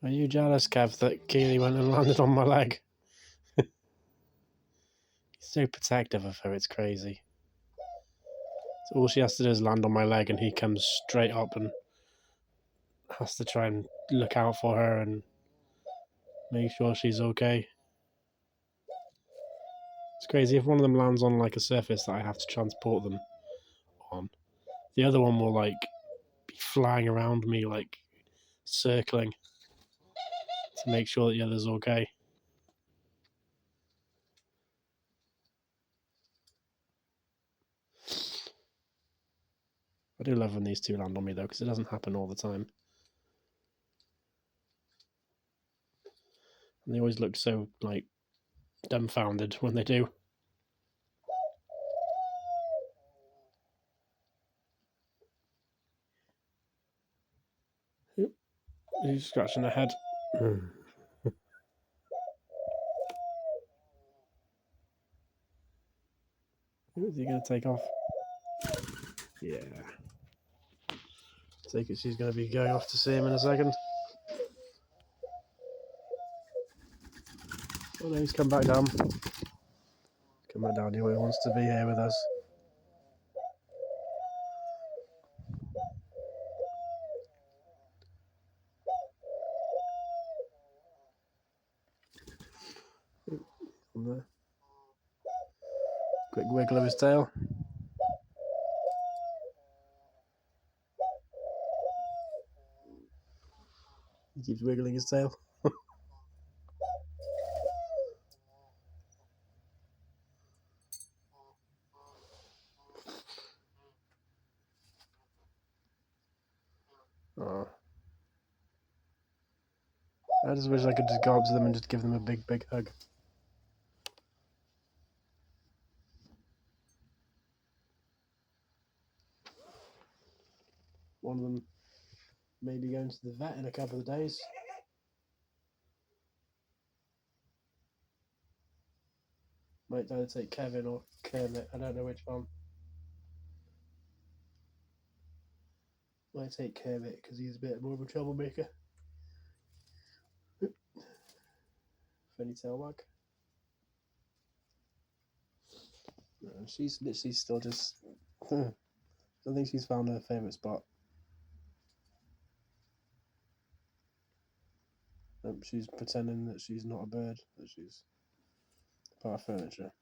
Are you jealous, Kev, that Keeley went and landed on my leg? He's so protective of her, it's crazy. So all she has to do is land on my leg and he comes straight up and has to try and look out for her and make sure she's okay. It's crazy. If one of them lands on like a surface that I have to transport them on, the other one will like be flying around me, like circling to make sure that the other's okay. I do love when these two land on me though, because it doesn't happen all the time. And they always look so like dumbfounded when they do. He's scratching her head. Is he going to take off? Yeah. Take it she's going to be going off to see him in a second. Oh no, he's come back down. Come back down, he wants to be here with us. On there. Quick wiggle of his tail. He keeps wiggling his tail. Oh. I just wish I could just go up to them and just give them a big, big hug. One of them may be going to the vet in a couple of days. Might either take Kevin or Kermit, I don't know which one. Might take Kermit because he's a bit more of a troublemaker. Funny tail wag. No, she's literally still just... I don't think she's found her favourite spot. She's pretending that she's not a bird, that she's part of furniture.